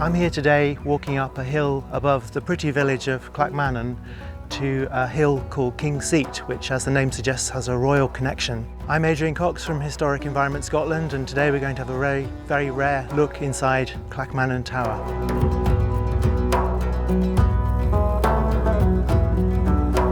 I'm here today walking up a hill above the pretty village of Clackmannan to a hill called King's Seat, which, as the name suggests, has a royal connection. I'm Adrian Cox from Historic Environment Scotland, and today we're going to have a very rare look inside Clackmannan Tower.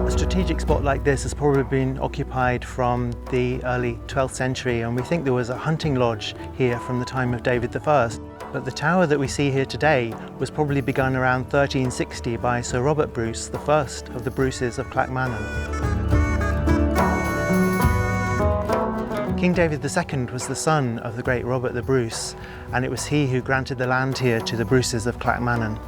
A strategic spot like this has probably been occupied from the early 12th century, and we think there was a hunting lodge here from the time of David I. But the tower that we see here today was probably begun around 1360 by Sir Robert Bruce, the first of the Bruces of Clackmannan. King David II was the son of the great Robert the Bruce, and it was he who granted the land here to the Bruces of Clackmannan.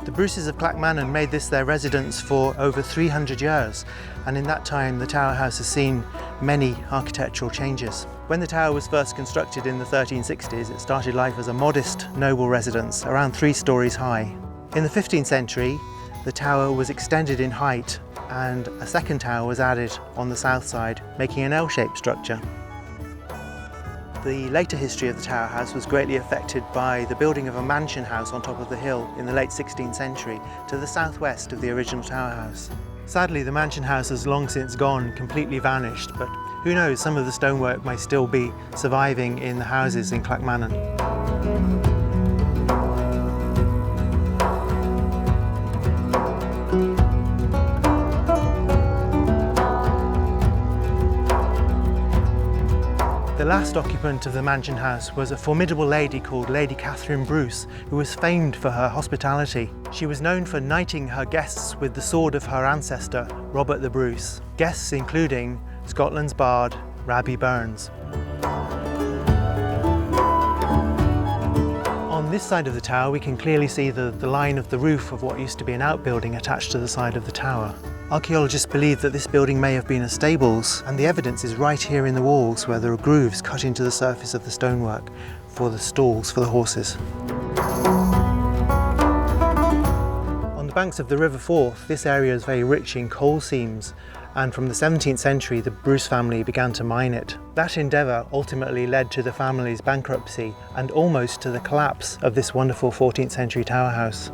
The Bruces of Clackmannan made this their residence for over 300 years, and in that time the tower house has seen many architectural changes. When the tower was first constructed in the 1360s, it started life as a modest noble residence, around 3 stories high. In the 15th century, the tower was extended in height and a second tower was added on the south side, making an L-shaped structure. The later history of the tower house was greatly affected by the building of a mansion house on top of the hill in the late 16th century to the southwest of the original tower house. Sadly, the mansion house has long since gone, completely vanished, but who knows, some of the stonework may still be surviving in the houses in Clackmannan. The last occupant of the mansion house was a formidable lady called Lady Catherine Bruce, who was famed for her hospitality. She was known for knighting her guests with the sword of her ancestor, Robert the Bruce. Guests including Scotland's bard, Rabbie Burns. On this side of the tower we can clearly see the line of the roof of what used to be an outbuilding attached to the side of the tower. Archaeologists believe that this building may have been a stables, and the evidence is right here in the walls where there are grooves cut into the surface of the stonework for the stalls for the horses. On the banks of the River Forth, this area is very rich in coal seams, and from the 17th century the Bruce family began to mine it. That endeavour ultimately led to the family's bankruptcy and almost to the collapse of this wonderful 14th century tower house.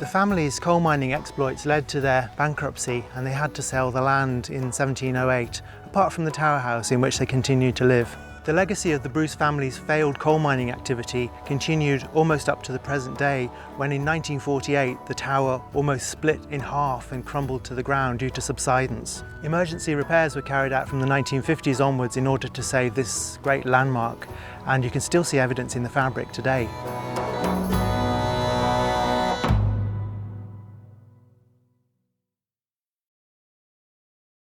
The family's coal mining exploits led to their bankruptcy, and they had to sell the land in 1708, apart from the tower house in which they continued to live. The legacy of the Bruce family's failed coal mining activity continued almost up to the present day, when in 1948 the tower almost split in half and crumbled to the ground due to subsidence. Emergency repairs were carried out from the 1950s onwards in order to save this great landmark, and you can still see evidence in the fabric today.